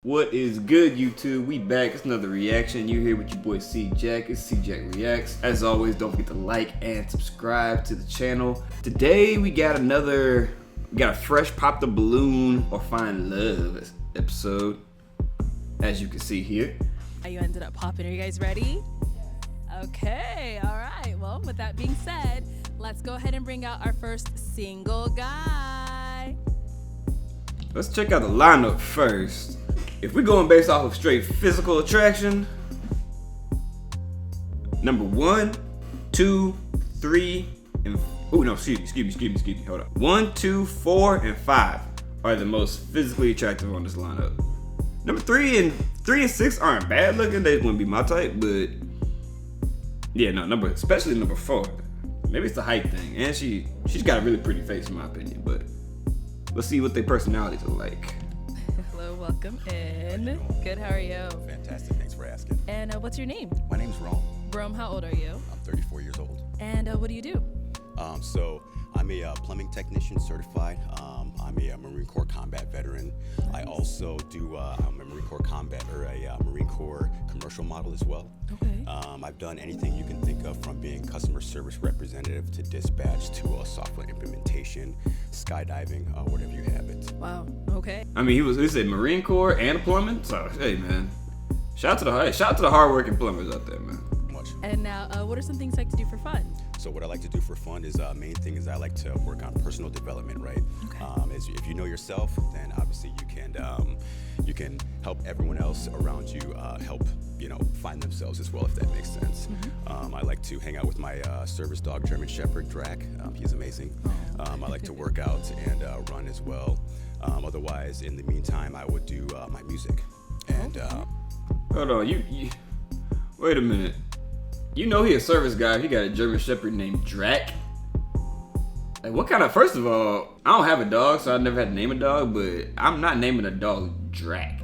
What is good, YouTube? We back. It's another reaction. You here with your boy CJack. It's CJack Reacts. As always, don't forget to like and subscribe to the channel. Today we got a fresh pop the balloon or find love episode, as you can see here. You ended up popping. Are you guys ready? Okay, all right. Well, with that being said, let's go ahead and bring out our first single guy. Let's check out the lineup first. If we're going based off of straight physical attraction, number 1, 2, 3, and excuse me. Hold on. 1, 2, 4, and 5 are the most physically attractive on this lineup. Number 3 and 6 aren't bad looking. They wouldn't be my type, but yeah, no, especially number 4. Maybe it's the height thing, and she's got a really pretty face in my opinion. But let's see what their personalities are like. Hello, welcome in. Good, how are you? Fantastic, thanks for asking. And what's your name? My name's Rome. Rome, how old are you? I'm 34 years old. And what do you do? So I'm a plumbing technician certified. I'm a Marine Corps combat veteran. I also do I'm a Marine Corps combat or a Marine Corps commercial model as well. Okay. I've done anything you can think of, from being customer service representative to dispatch to software implementation, skydiving, whatever you have it. Wow, okay. I mean, he said Marine Corps and plumbing. So hey, man, shout out to the hardworking plumbers out there, man. Much. And now, what are some things you like to do for fun? So what I like to do for fun is main thing is I like to work on personal development, right? Okay. If you know yourself, then obviously you can help everyone else around you help find themselves as well, if that makes sense. Mm-hmm. I like to hang out with my service dog, German Shepherd Drac. He's amazing. I like to work out and run as well. Otherwise, in the meantime, I would do my music. And Hold on, you wait a minute. You know he a service guy. He got a German Shepherd named Drac. Like, what kind of? First of all, I don't have a dog, so I never had to name a dog. But I'm not naming a dog Drac.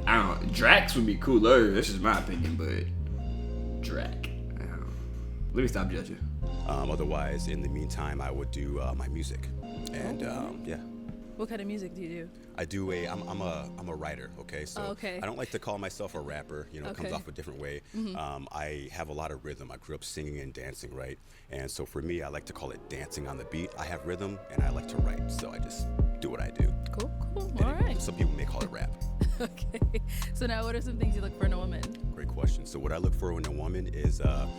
Drax would be cooler. That's just my opinion, but Drac. Let me stop judging. Otherwise, in the meantime, I would do my music. And yeah. What kind of music do you do? I'm a writer, okay? So okay. I don't like to call myself a rapper, it comes off a different way. Mm-hmm. I have a lot of rhythm. I grew up singing and dancing, right? And so for me, I like to call it dancing on the beat. I have rhythm and I like to write, so I just do what I do. Cool. And All right. Some people may call it rap. Okay. So now, what are some things you look for in a woman? Great question. So what I look for in a woman is a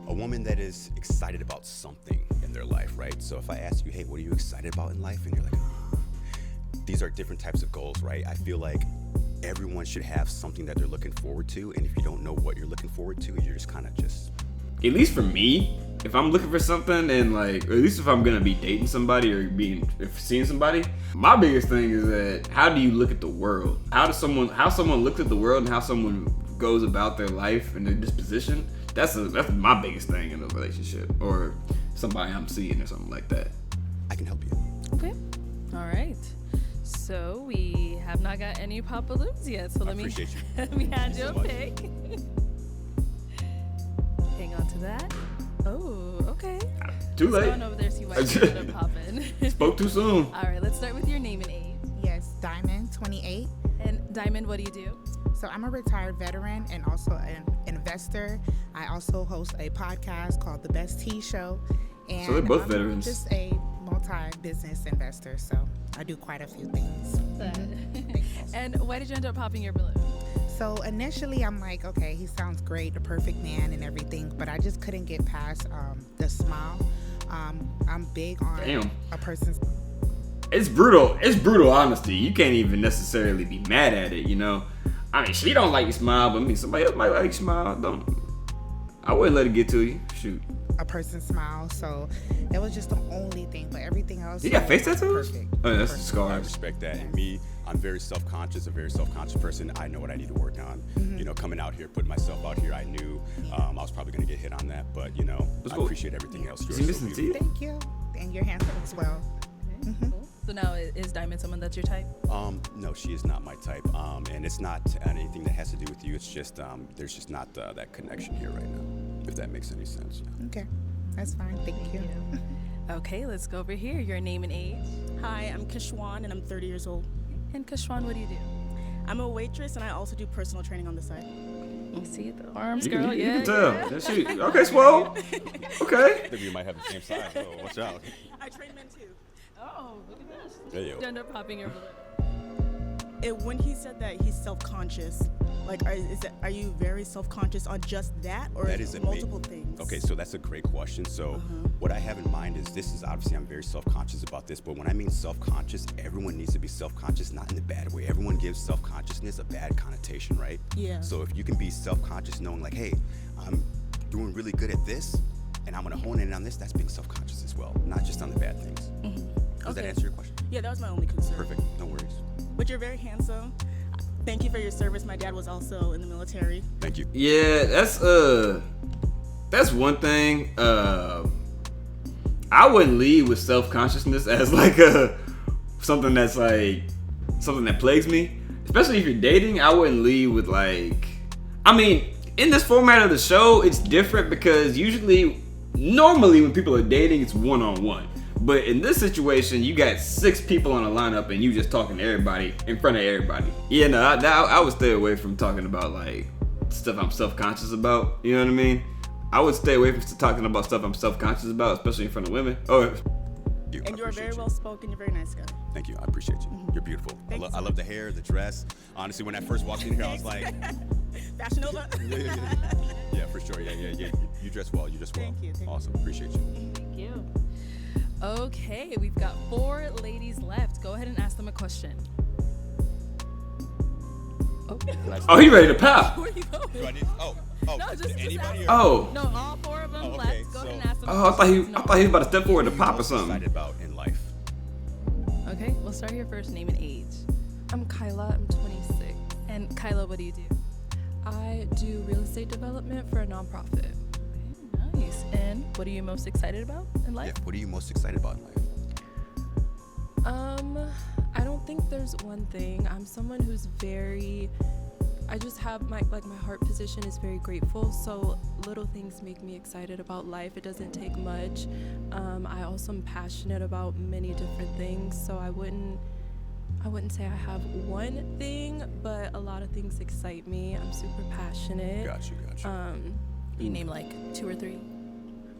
woman that is excited about something in their life, right? So if I ask you, hey, what are you excited about in life? And you're like, these are different types of goals, right? I feel like everyone should have something that they're looking forward to, and if you don't know what you're looking forward to, you're just kind of At least for me, if I'm looking for something, and or at least if I'm gonna be dating somebody or seeing somebody, my biggest thing is that how do you look at the world? How someone looks at the world and how someone goes about their life and their disposition. That's my biggest thing in a relationship or somebody I'm seeing or something like that. I can help you. Okay. All right. So we have not got any pop balloons yet. So let me hand you a pick. Hang on to that. Oh, okay. Too late. Let's go on over there, see why you ended up popping. Spoke too soon. All right, let's start with your name and age. Yes, Diamond, 28. And Diamond, what do you do? So I'm a retired veteran and also an investor. I also host a podcast called The Best Tea Show. And So they're both I'm veterans. just a multi-business investor, so I do quite a few things. And why did you end up popping your balloon? So initially I'm like, okay, he sounds great, the perfect man and everything, but I just couldn't get past the smile. I'm big on a person's... It's brutal honesty. You can't even necessarily be mad at it, I mean, she don't like your smile, but I mean, somebody else might like your smile. I wouldn't let it get to you. Shoot. A person's smile, so that was just the only thing, but everything else... You got face tattoos? Perfect. Oh, that's Perfect. I scars. respect that. And me, I'm very self-conscious, a very self-conscious person. I know what I need to work on. Coming out here, putting myself out here, I knew I was probably going to get hit on that, but, I appreciate everything else. Is he missing teeth? Thank you. And you're handsome as well. Cool. So now, is Diamond someone that's your type? No, she is not my type. And it's not anything that has to do with you. It's just, there's just not that connection here right now, if that makes any sense. Okay, that's fine. Thank you. Okay, let's go over here. Your name and age. Hi, I'm Kishwan and I'm 30 years old. And Kashwan, what do you do? I'm a waitress, and I also do personal training on the side. You see the arms, You girl? can, you Yeah. can tell. That shit. Okay, swole. Okay. Maybe you might have the same size, so watch out. I train men too. Oh, look at this. There you You go. end up popping your balloon. When he said that he's self-conscious, like, are you very self-conscious on just that, or That is is it multiple things? Okay, so that's a great question. So what I have in mind is this is obviously I'm very self-conscious about this, but when I mean self-conscious, everyone needs to be self-conscious, not in the bad way. Everyone gives self-consciousness a bad connotation, right? Yeah. So if you can be self-conscious knowing like, hey, I'm doing really good at this and I'm gonna hone in on this, that's being self-conscious as well, not just on the bad things. Does that Okay. answer your question? Yeah, that was my only concern. Perfect, no worries. But you're very handsome. Thank you for your service. My dad was also in the military. Thank you. Yeah, that's one thing. I wouldn't lead with self-consciousness as like something that's like something that plagues me. Especially if you're dating, I wouldn't lead with like. I mean, in this format of the show, it's different because normally when people are dating, it's one-on-one. But in this situation, you got 6 people on a lineup and you just talking to everybody in front of everybody. Yeah, no, I would stay away from talking about like stuff I'm self-conscious about. You know what I mean? I would stay away from talking about stuff I'm self-conscious about, especially in front of women. Oh, And you are appreciate very you. well spoken. You're a very nice guy. Thank you. I appreciate you. You're beautiful. Thank you so I love the hair, the dress. Honestly, when I first walked in here, I was like, Fashion Nova. yeah, for sure. Yeah. You dress well. You dress well. Thank you. Awesome. Appreciate you. Thank you. Okay, we've got 4 ladies left. Go ahead and ask them a question. oh, he ready to pop? Where are you going? Do I need? Oh. No, just anybody? ask. Oh. No, all 4 of them Oh, left. okay, Go ahead so- and ask them. Oh, I thought he was about to step forward to What are you pop or most something. excited about in life? Okay, we'll start here first. Name and age. I'm Kyla, I'm 26. And Kyla, what do you do? I do real estate development for a nonprofit. Okay, nice. And what are you most excited about in life? Yeah. What are you most excited about in life? I don't think there's one thing. I'm someone who's I just have my heart position is very grateful, so little things make me excited about life. It doesn't take much. I also am passionate about many different things, so I wouldn't say I have one thing, but a lot of things excite me. I'm super passionate. Got you. You name like 2 or 3.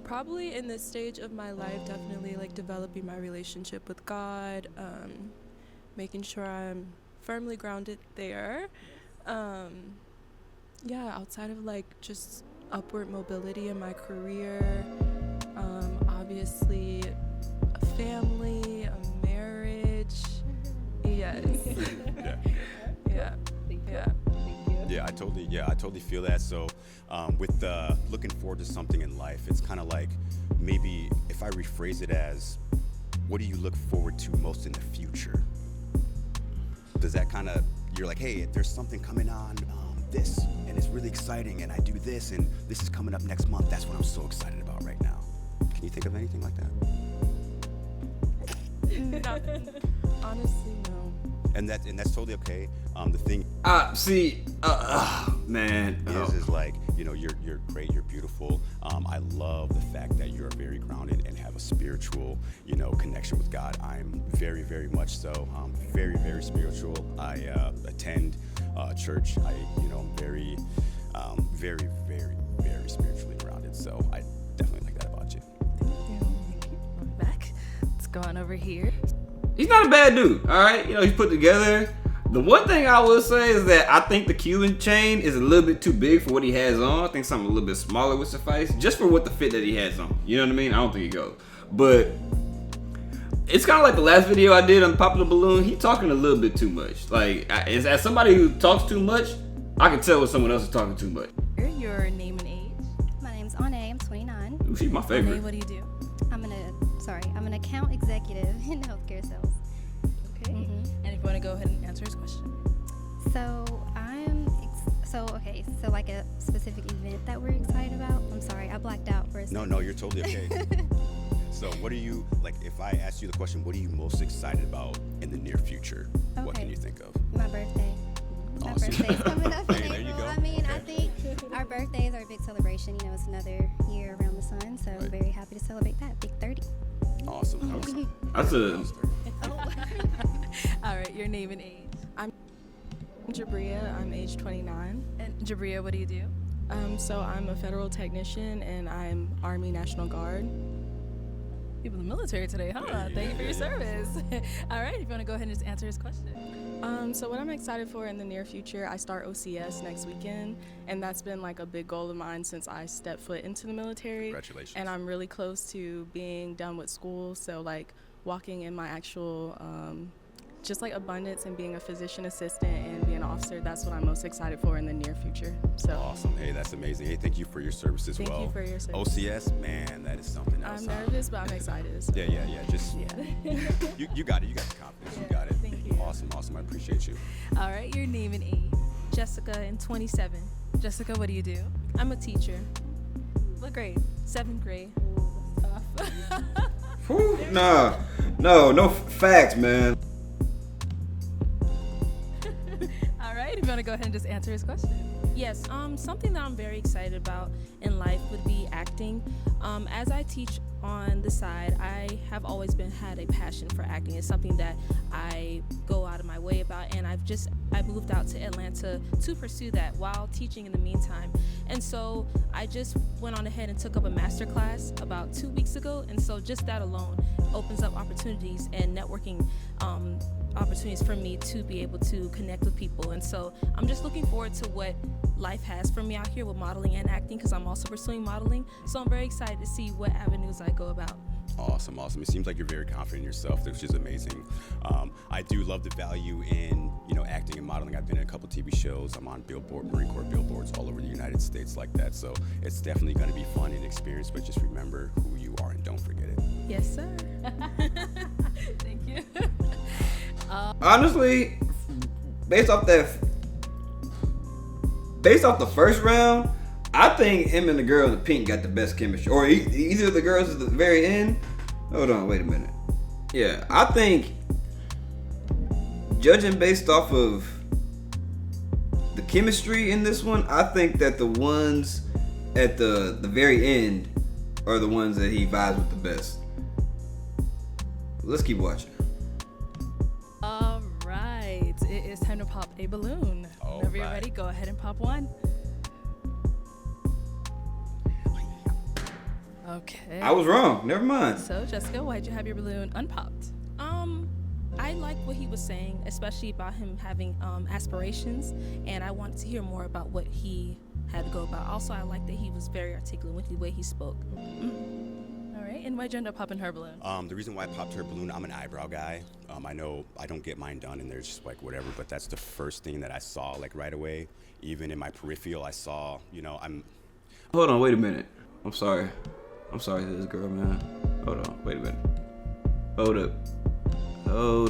Probably in this stage of my life, definitely like developing my relationship with God, making sure I'm firmly grounded there. Outside of like just upward mobility in my career, obviously a family, a marriage. Yes. Yeah. Yeah, I totally feel that. So, with looking forward to something in life, it's kind of like maybe if I rephrase it as, what do you look forward to most in the future? Does that kind of, you're like, hey, there's something coming on this, and it's really exciting, and I do this, and this is coming up next month. That's what I'm so excited about right now. Can you think of anything like that? Nothing. Honestly, no. And that's totally okay. The thing Man. is like, you're great, you're beautiful. I love the fact that you're very grounded and have a spiritual, connection with God. I'm very, very much so. Very, very spiritual. I attend church. I'm very, very, very, very spiritually grounded. So I definitely like that about you. Back. Let's go on over here. He's not a bad dude, all right? He's put together. The one thing I will say is that I think the Cuban chain is a little bit too big for what he has on. I think something a little bit smaller would suffice, just for what the fit that he has on. You know what I mean? I don't think it goes. But it's kind of like the last video I did on Popular Balloon. He talking a little bit too much. Like, as somebody who talks too much, I can tell when someone else is talking too much. Your name and age. My name's Ane. I'm 29. Ooh, she's my Hey, favorite. what do you do? I'm an account executive in healthcare sales. Okay. And if you want to go ahead and answer his question. So like a specific event that we're excited about. I'm sorry, I blacked out for a second. No, you're totally okay. So what are you, like, if I ask you the question, what are you most excited about in the near future? What can Okay. you think of? My birthday. My Awesome. birthday's coming up in Hey, there you April. go. I mean, I Okay. think our birthdays are a big celebration. It's another year around the sun, so I'm Right. very happy to celebrate that. Big 30. Awesome. That's a All right, your name and age. Jabria, I'm age 29. And Jabria, what do you do? So I'm a federal technician and I'm Army National Guard. People in the military today, huh? Thank you for your service. All right, if you want to go ahead and just answer his question. So what I'm excited for in the near future, I start OCS next weekend, and that's been like a big goal of mine since I stepped foot into the military. Congratulations. And I'm really close to being done with school, so like walking in my actual just like abundance and being a physician assistant and being an officer, that's what I'm most excited for in the near future. So Awesome. Hey, that's amazing. Hey, thank you for your service as well. Thank you for your service. OCS, man, that is something else. I'm nervous, but I'm excited. So. Yeah. Just Yeah. you got it. You got the confidence. You got it. Thank you. Awesome. I appreciate you. All right, your name and age. Jessica, and 27. Jessica, what do you do? I'm a teacher. What grade? 7th grade. Tough. Whew, no facts, man. All right, if you want to go ahead and just answer his question. Yes, something that I'm very excited about in life would be acting. As I teach on the side, I have always had a passion for acting. It's something that I go out of my way about, and I moved out to Atlanta to pursue that while teaching in the meantime. And so I just went on ahead and took up a master class about 2 weeks ago, and so just that alone opens up opportunities and networking opportunities for me to be able to connect with people. And so I'm just looking forward to what life has for me out here with modeling and acting, because I'm also pursuing modeling. So I'm very excited to see what avenues I go about. Awesome. It seems like you're very confident in yourself, which is amazing. I do love the value in, acting and modeling. I've been in a couple TV shows. I'm on Marine Corps billboards all over the United States like that. So it's definitely going to be fun and experience, but just remember who you are and don't forget it. Yes, sir. Thank you. Honestly, based off the first round, I think him and the girl in the pink got the best chemistry. Or either of the girls at the very end. Hold on, wait a minute. Yeah, I think judging based off of the chemistry in this one, I think that the ones at the very end are the ones that he vibes with the best. Let's keep watching. All right, it is time to pop a balloon. All Whenever you're right. ready, go ahead and pop one. Okay. I was wrong. Never mind. So, Jessica, why'd you have your balloon unpopped? I like what he was saying, especially about him having aspirations, and I wanted to hear more about what he had to go about. Also, I like that he was very articulate with the way he spoke. All right, and why'd you end up popping her balloon? The reason why I popped her balloon, I'm an eyebrow guy. I know I don't get mine done, and there's just like whatever, but that's the first thing that I saw like right away. Even in my peripheral, I saw, Hold on, wait a minute. I'm sorry to this girl, man. Hold on, wait a minute. Hold up. Oh,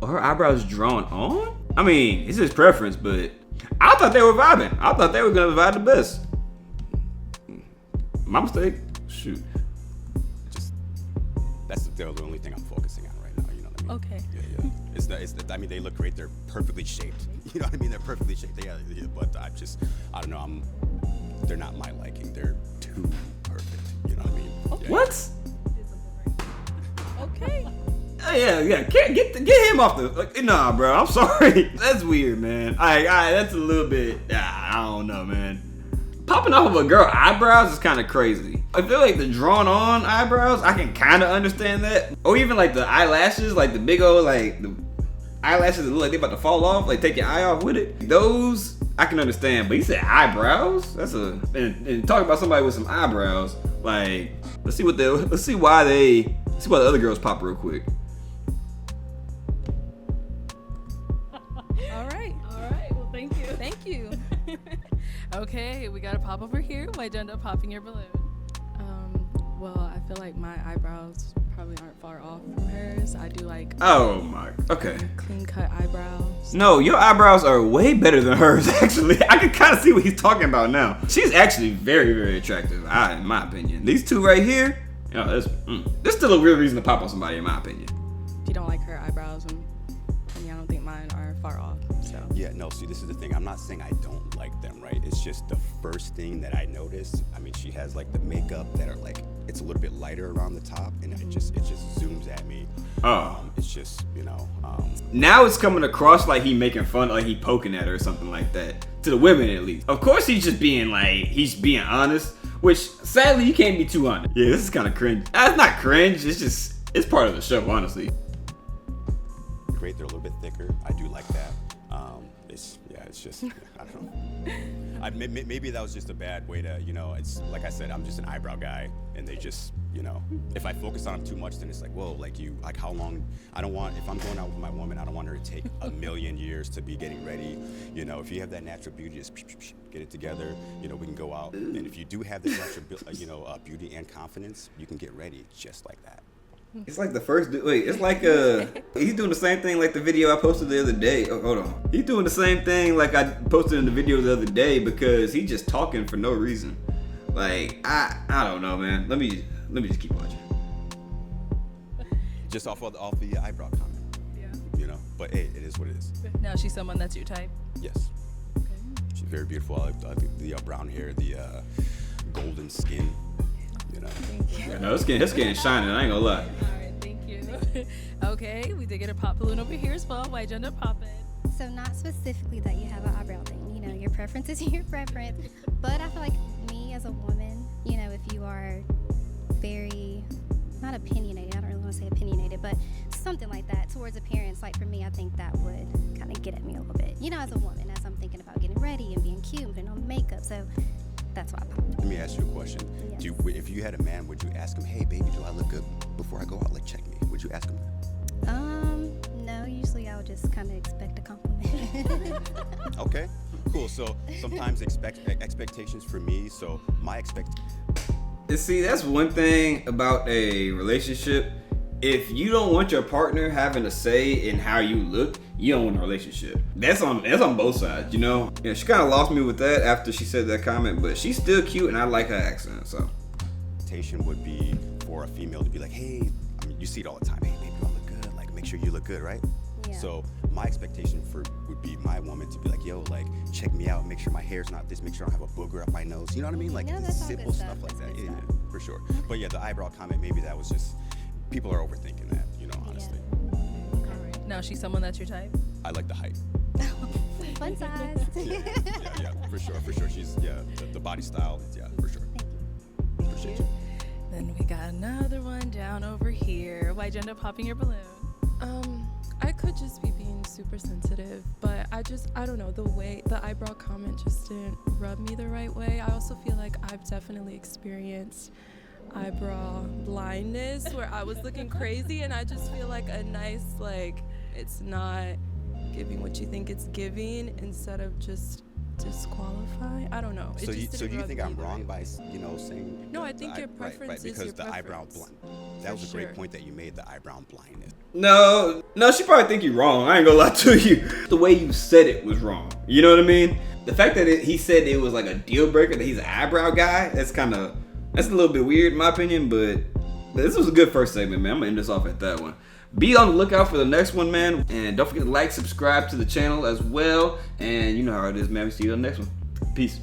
her eyebrows drawn on? I mean, it's his preference, but I thought they were vibing. I thought they were gonna vibe the best. My mistake. Shoot. That's the only thing I'm focusing on right now. You know what I mean? Okay. Yeah. I mean, they look great. They're perfectly shaped. You know what I mean? They're perfectly shaped. Yeah, but I don't know. They're not my liking. They're too perfect. You know what I mean? Okay. Yeah. What? Okay. Yeah. Get him off the. Nah, bro. I'm sorry. That's weird, man. That's a little bit. I don't know, man. Popping off of a girl eyebrows is kind of crazy. I feel like the drawn on eyebrows, I can kind of understand that. Or even like the eyelashes, like the big old like the eyelashes that look like they about to fall off, like take your eye off with it. Those I can understand. But he said eyebrows. And talking about somebody with some eyebrows. Like let's see why the other girls pop real quick. All right. Well, thank you. Thank you. Okay, we got a pop over here. Why'd you end up popping your balloon? Well, I feel like my eyebrows probably aren't far off from hers. I do like Oh my. Okay. clean cut eyebrows. No, your eyebrows are way better than hers, actually. I can kind of see what he's talking about now. She's actually very, very attractive, in my opinion. These two right here, there's still a real reason to pop on somebody, in my opinion. If you don't like her eyebrows, I don't think mine are far off. So Yeah, no, see, this is the thing. I'm not saying I don't like them, right? It's just the first thing that I noticed. I mean, she has like the makeup that are like it's a little bit lighter around the top, and it just zooms at me. It's just, you know. Now it's coming across like he making fun, like he poking at her or something like that. To the women, at least. Of course, he's just being like, he's being honest, which sadly you can't be too honest. Yeah, this is kind of cringe. It's not cringe. It's part of the show, honestly. Great, they're a little bit thicker. I do like that. It's just, I don't know. Maybe that was just a bad way to, you know, it's like I said, I'm just an eyebrow guy, and they just, you know, if I focus on them too much, then it's like, whoa, like how long, if I'm going out with my woman, I don't want her to take a million years to be getting ready. You know, if you have that natural beauty, just get it together, you know, we can go out. And if you do have this natural, beauty and confidence, you can get ready just like that. It's like the first, it's like he's doing the same thing like the video I posted the other day. Oh, hold on. He's doing the same thing like I posted in the video the other day because he's just talking for no reason. Like, I don't know, man. Let me just keep watching. Just off the eyebrow comment. Yeah. You know, but hey, it is what it is. Now she's someone that's your type. Yes. Okay. She's very beautiful. I like the brown hair, the golden skin. You know. Thank you. Yeah, no, his skin is shining. I ain't gonna lie. All right, thank you. Okay, we did get a pop balloon over here as well. Why gender poppin'? So not specifically that you have an eyebrow thing. You know, your preference is your preference. But I feel like me as a woman, you know, if you are very, not opinionated, I don't really want to say opinionated, but something like that towards appearance, like for me, I think that would kind of get at me a little bit. You know, as a woman, as I'm thinking about getting ready and being cute and putting on makeup. So that's why I popped. Let me ask you a question. Yes. If you had a man, would you ask him, hey, baby, do I look good before I go out? Like, check me. Would you ask him that? No, usually I would just kind of expect a compliment. Okay, cool. So sometimes expectations for me, so my See, that's one thing about a relationship. If you don't want your partner having a say in how you look, you don't want a relationship. That's on both sides, you know? Yeah, she kind of lost me with that after she said that comment, but she's still cute and I like her accent, so. expectation would be for a female to be like, hey, I mean, you see it all the time. Hey, baby, do I look good? Like, make sure you look good, right? Yeah. So my expectation would be my woman to be like, yo, like, check me out, make sure my hair's not this, make sure I don't have a booger up my nose. You know what I mean? Like, No, that's all simple good stuff stuff. like That's that. good Yeah, stuff. for sure. But yeah, the eyebrow comment, maybe that was just, people are overthinking that, you know, honestly. Now she's someone that's your type? I like the height. Fun size. Yeah, for sure. She's, the body style, yeah, for sure. Appreciate you. Then we got another one down over here. Why gender popping your balloon? I could just be being super sensitive, but I don't know, the eyebrow comment just didn't rub me the right way. I also feel like I've definitely experienced eyebrow blindness where I was looking crazy, and I just feel like a nice, like, it's not giving what you think it's giving instead of just disqualify. I don't know. So you think I'm wrong by, saying? No, I think your right, preference is because your the eyebrow preference. That was a For great sure. point that you made, the eyebrow blindness. No, she probably think you're wrong. I ain't gonna lie to you. The way you said it was wrong. You know what I mean? The fact that he said it was like a deal breaker, that he's an eyebrow guy, that's a little bit weird in my opinion, but this was a good first segment, man. I'm gonna end this off at that one. Be on the lookout for the next one, man. And don't forget to like, subscribe to the channel as well. And you know how it is, man. We see you on the next one. Peace.